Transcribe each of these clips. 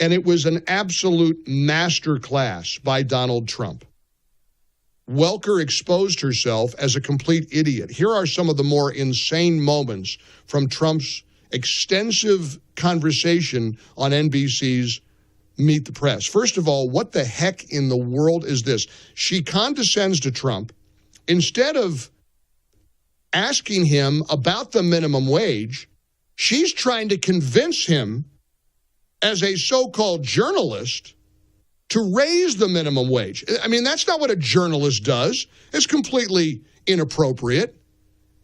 And it was an absolute masterclass by Donald Trump. Welker exposed herself as a complete idiot. Here are some of the more insane moments from Trump's extensive conversation on NBC's Meet the Press. First of all, what the heck in the world is this? She condescends to Trump. Instead of asking him about the minimum wage, she's trying to convince him, as a so-called journalist, to raise the minimum wage. I mean, that's not what a journalist does. It's completely inappropriate.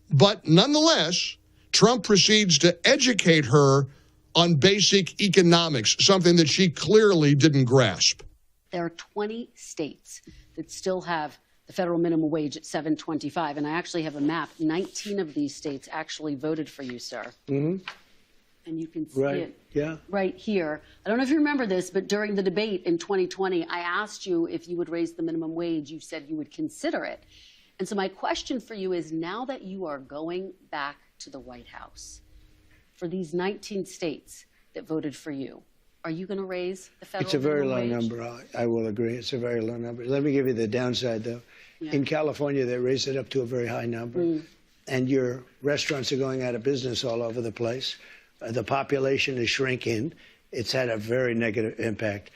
But nonetheless, Trump proceeds to educate her on basic economics, something that she clearly didn't grasp. There are 20 states that still have the federal minimum wage at $7.25, and I actually have a map. 19 of these states actually voted for you, sir. Mm-hmm. And you can see it right here. I don't know if you remember this, but during the debate in 2020, I asked you if you would raise the minimum wage. You said you would consider it. And so my question for you is, now that you are going back to the White House, for these 19 states that voted for you, are you going to raise the federal minimum wage? It's a very low number. I will agree. It's a very low number. Let me give you the downside, though. Yeah. In California, they raised it up to a very high number. And your restaurants are going out of business all over the place. The population is shrinking. It's had a very negative impact.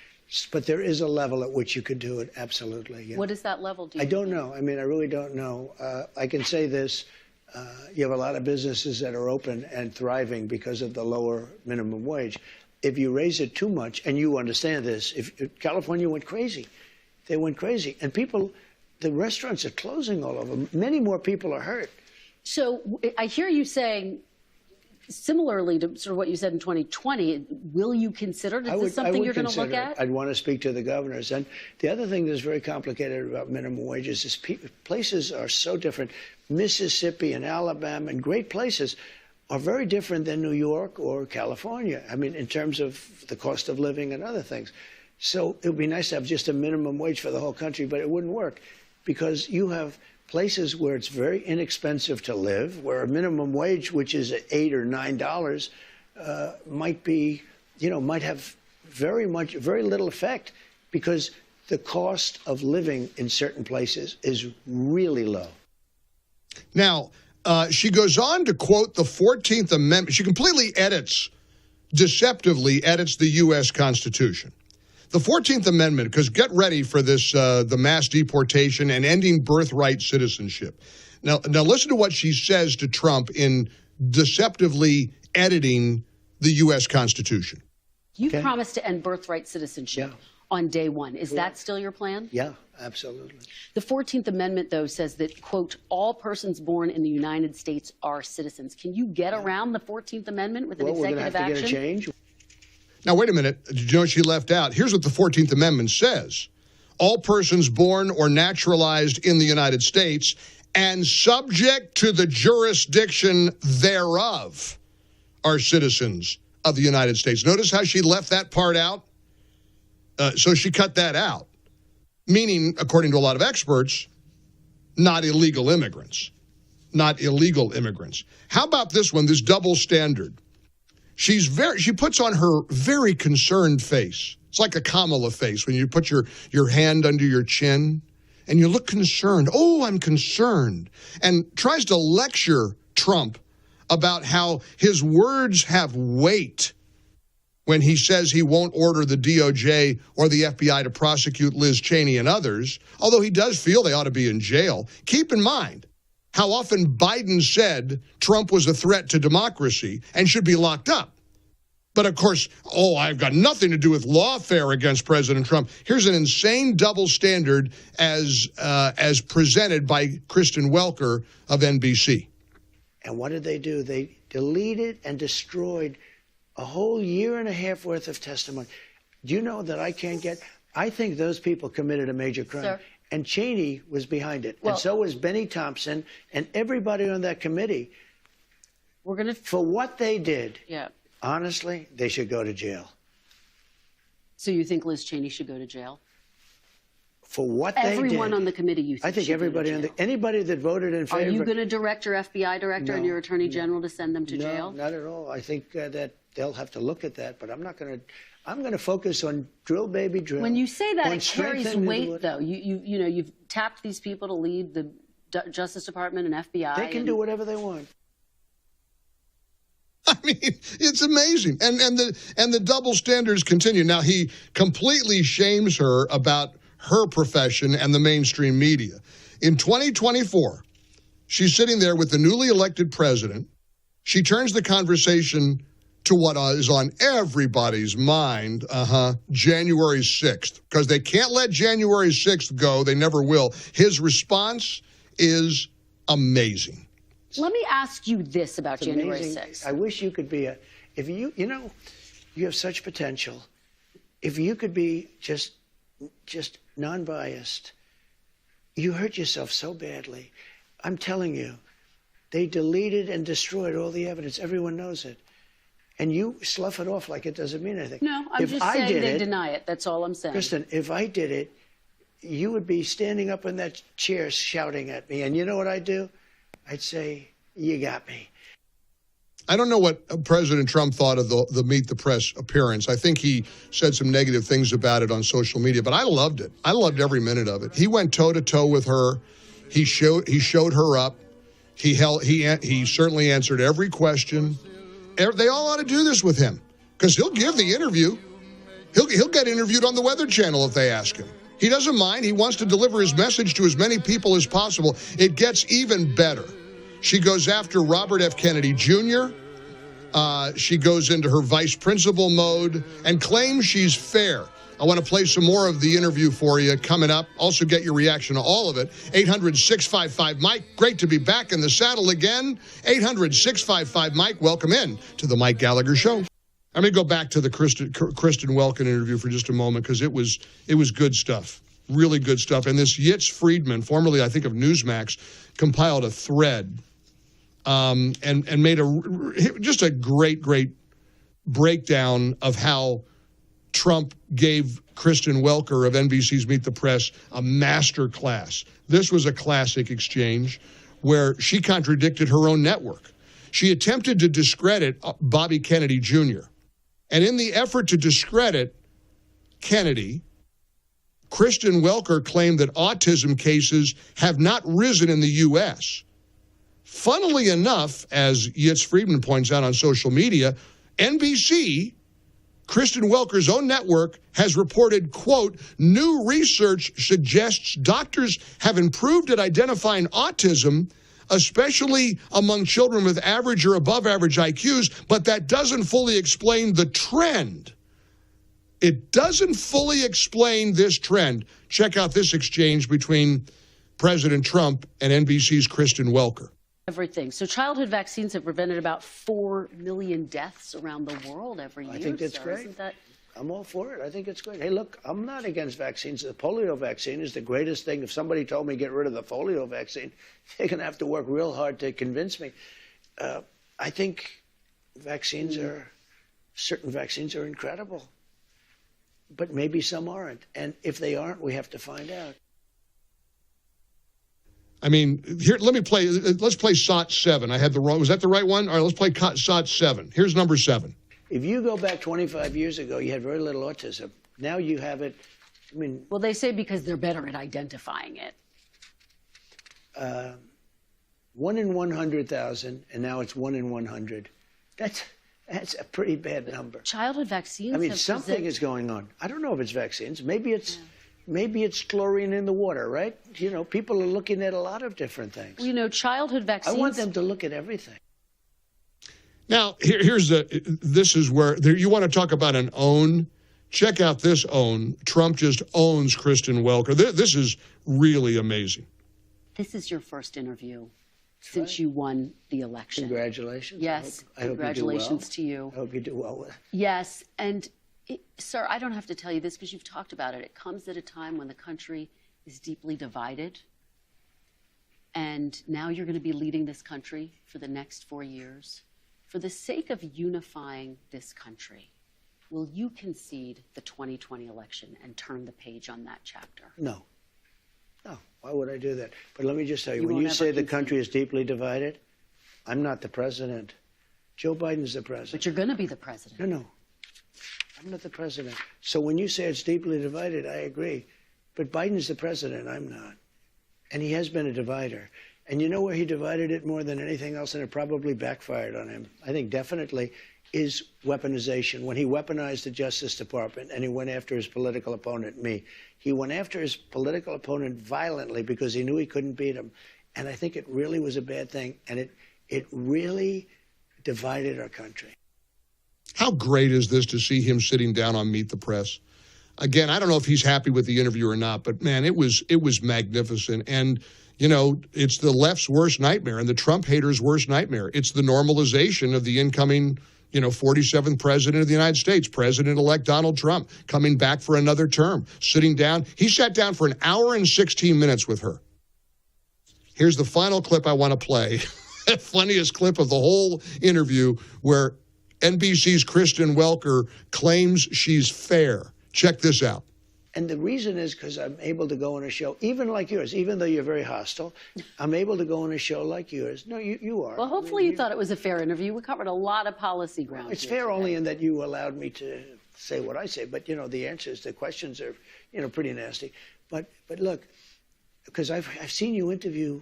But there is a level at which you could do it, absolutely. Yeah. What is that level, do you I don't know. I mean, I really don't know. I can say this. You have a lot of businesses that are open and thriving because of the lower minimum wage. If you raise it too much, and you understand this, if California went crazy, they went crazy. And people, the restaurants are closing all over. Many more people are hurt. So I hear you saying, similarly to sort of what you said in 2020, will you consider it? Is this something you're going to look at? I'd want to speak to the governors. And the other thing that's very complicated about minimum wages is places are so different. Mississippi and Alabama and great places are very different than New York or California. I mean, in terms of the cost of living and other things. So it would be nice to have just a minimum wage for the whole country, but it wouldn't work because you have places where it's very inexpensive to live, where a minimum wage, which is $8 or $9, might be, might have very little effect because the cost of living in certain places is really low. Now, she goes on to quote the 14th Amendment. She completely deceptively edits the U.S. Constitution. The 14th Amendment, because get ready for this, the mass deportation and ending birthright citizenship. Now listen to what she says to Trump in deceptively editing the U.S. Constitution. You promised to end birthright citizenship on day one. Is that still your plan? Yeah, absolutely. The 14th Amendment, though, says that, quote, all persons born in the United States are citizens. Can you get around the 14th Amendment with an executive action? We're going to have to get a change. Now, wait a minute. Did you know what she left out? Here's what the 14th Amendment says. All persons born or naturalized in the United States and subject to the jurisdiction thereof are citizens of the United States. Notice how she left that part out? So she cut that out, meaning, according to a lot of experts, not illegal immigrants. Not illegal immigrants. How about this one, this double standard? She puts on her very concerned face. It's like a Kamala face when you put your hand under your chin and you look concerned. Oh, I'm concerned. And tries to lecture Trump about how his words have weight when he says he won't order the DOJ or the FBI to prosecute Liz Cheney and others, although he does feel they ought to be in jail. Keep in mind how often Biden said Trump was a threat to democracy and should be locked up. But of course, I've got nothing to do with lawfare against President Trump. Here's an insane double standard as presented by Kristen Welker of NBC. And what did they do? They deleted and destroyed a whole year and a half worth of testimony. Do you know that I think those people committed a major crime. Sir. And Cheney was behind it. And so was Benny Thompson and everybody on that committee. For what they did, honestly, they should go to jail. So you think Liz Cheney should go to jail? For what they did. Everyone on the committee, you think? I think everybody anybody that voted in favor. Are you going to direct your FBI director and your attorney general to send them to jail? No, not at all. I think that they'll have to look at that, but I'm not going to. I'm going to focus on drill, baby, drill. When you say that, on it carries strengthening weight, though. You know, you've tapped these people to lead the Justice Department and FBI. They can do whatever they want. I mean, it's amazing. And the double standards continue. Now, he completely shames her about her profession and the mainstream media. In 2024, she's sitting there with the newly elected president. She turns the conversation to what is on everybody's mind, January 6th, because they can't let January 6th go. They never will. His response is amazing. Let me ask you this about It's January amazing. 6th. I wish you could be if you know, you have such potential. If you could be just non-biased, you hurt yourself so badly. I'm telling you, they deleted and destroyed all the evidence. Everyone knows it. And you slough it off like it doesn't mean anything. No, I'm just saying they deny it. That's all I'm saying. Kristen, if I did it, you would be standing up in that chair shouting at me. And you know what I'd do? I'd say, you got me. I don't know what President Trump thought of the Meet the Press appearance. I think he said some negative things about it on social media, but I loved it. I loved every minute of it. He went toe-to-toe with her. He showed her up. He certainly answered every question. They all ought to do this with him because he'll give the interview. He'll get interviewed on the Weather Channel if they ask him. He doesn't mind. He wants to deliver his message to as many people as possible. It gets even better. She goes after Robert F. Kennedy Jr. She goes into her vice principal mode and claims she's fair. I want to play some more of the interview for you coming up. Also get your reaction to all of it. 800-655-MIKE. Great to be back in the saddle again. 800-655-MIKE. Welcome in to the Mike Gallagher Show. Let me go back to the Kristen Welken interview for just a moment because it was good stuff, really good stuff. And this Yitz Friedman, formerly I think of Newsmax, compiled a thread and made just a great breakdown of how Trump gave Kristen Welker of NBC's Meet the Press a master class. This was a classic exchange where she contradicted her own network. She attempted to discredit Bobby Kennedy Jr. And in the effort to discredit Kennedy, Kristen Welker claimed that autism cases have not risen in the U.S. Funnily enough, as Yitz Friedman points out on social media, NBC, Kristen Welker's own network, has reported, quote, new research suggests doctors have improved at identifying autism, especially among children with average or above average IQs, but that doesn't fully explain the trend. It doesn't fully explain this trend. Check out this exchange between President Trump and NBC's Kristen Welker. Everything. So childhood vaccines have prevented about 4 million deaths around the world every year. I think that's great. Isn't that... I'm all for it. I think it's great. Hey, look, I'm not against vaccines. The polio vaccine is the greatest thing. If somebody told me get rid of the polio vaccine, they're going to have to work real hard to convince me. I think certain vaccines are incredible, but maybe some aren't. And if they aren't, we have to find out. I mean, here, let's play SOT 7. I had the wrong, was that the right one? All right, let's play SOT 7. Here's number 7. If you go back 25 years ago, you had very little autism. Now you have it, I mean... Well, they say because they're better at identifying it. 1 in 100,000, and now it's 1 in 100. That's a pretty bad number. Childhood vaccines I mean, something is going on. I don't know if it's vaccines. Maybe it's chlorine in the water, right? You know, people are looking at a lot of different things. Well, you know, childhood vaccines... I want them to look at everything. Now, this is where, you want to talk about an own? Check out this own. Trump just owns Kristen Welker. This is really amazing. This is your first interview since you won the election. Congratulations. Yes, I hope congratulations to you. I hope you do well with it. Yes, and sir, I don't have to tell you this because you've talked about it. It comes at a time when the country is deeply divided. And now you're going to be leading this country for the next 4 years. For the sake of unifying this country, will you concede the 2020 election and turn the page on that chapter? No. No. Why would I do that? But let me just tell you, when you say the country is deeply divided, I'm not the president. Joe Biden's the president. But you're going to be the president. No. I'm not the president. So when you say it's deeply divided, I agree. But Biden's the president. I'm not. And he has been a divider. And you know where he divided it more than anything else, and it probably backfired on him, I think definitely, is weaponization. When he weaponized the Justice Department and he went after his political opponent, me, he went after his political opponent violently because he knew he couldn't beat him. And I think it really was a bad thing, and it really divided our country. How great is this to see him sitting down on Meet the Press? Again, I don't know if he's happy with the interview or not, but man, it was magnificent. And, you know, it's the left's worst nightmare and the Trump haters' worst nightmare. It's the normalization of the incoming, 47th president of the United States, President-elect Donald Trump, coming back for another term, sitting down. He sat down for an hour and 16 minutes with her. Here's the final clip I want to play. Funniest clip of the whole interview, where NBC's Kristen Welker claims she's fair. Check this out. And the reason is because I'm able to go on a show, even like yours, even though you're very hostile, I'm able to go on a show like yours. No, you are. Well, hopefully you thought it was a fair interview. We covered a lot of policy ground. It's fair only in that you allowed me to say what I say. But, the answers, the questions are, pretty nasty. But look, because I've seen you interview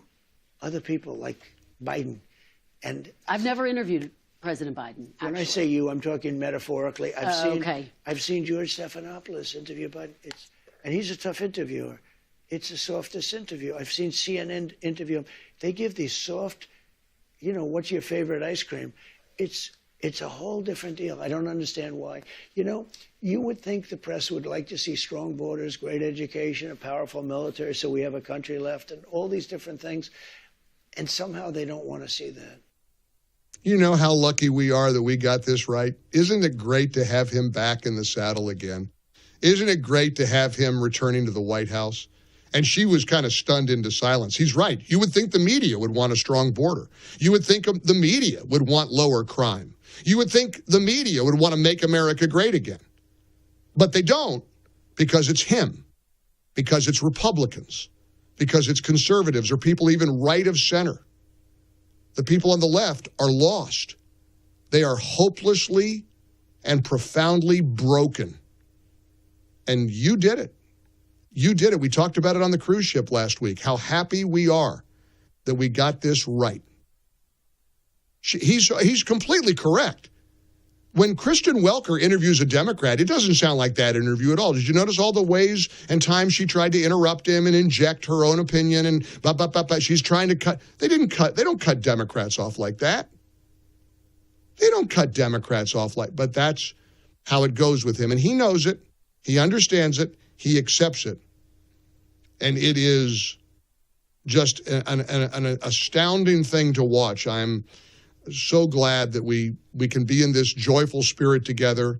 other people like Biden. And I've never interviewed President Biden. When I say you, I'm talking metaphorically. I've seen George Stephanopoulos interview Biden, and he's a tough interviewer. It's the softest interview. I've seen CNN interview him. They give these soft, what's your favorite ice cream? It's a whole different deal. I don't understand why. You would think the press would like to see strong borders, great education, a powerful military, so we have a country left, and all these different things. And somehow they don't want to see that. You know how lucky we are that we got this right? Isn't it great to have him back in the saddle again? Isn't it great to have him returning to the White House? And she was kind of stunned into silence. He's right. You would think the media would want a strong border. You would think the media would want lower crime. You would think the media would want to make America great again. But they don't, because it's him, because it's Republicans, because it's conservatives or people even right of center. The people on the left are lost. They are hopelessly and profoundly broken. And you did it. You did it. We talked about it on the cruise ship last week, how happy we are that we got this right. He's completely correct. When Kristen Welker interviews a Democrat, it doesn't sound like that interview at all. Did you notice all the ways and times she tried to interrupt him and inject her own opinion and blah, blah, blah, blah. She's trying to cut. They don't cut Democrats off like that. They don't cut Democrats off but that's how it goes with him. And he knows it. He understands it. He accepts it. And it is just an astounding thing to watch. I'm so glad that we can be in this joyful spirit together.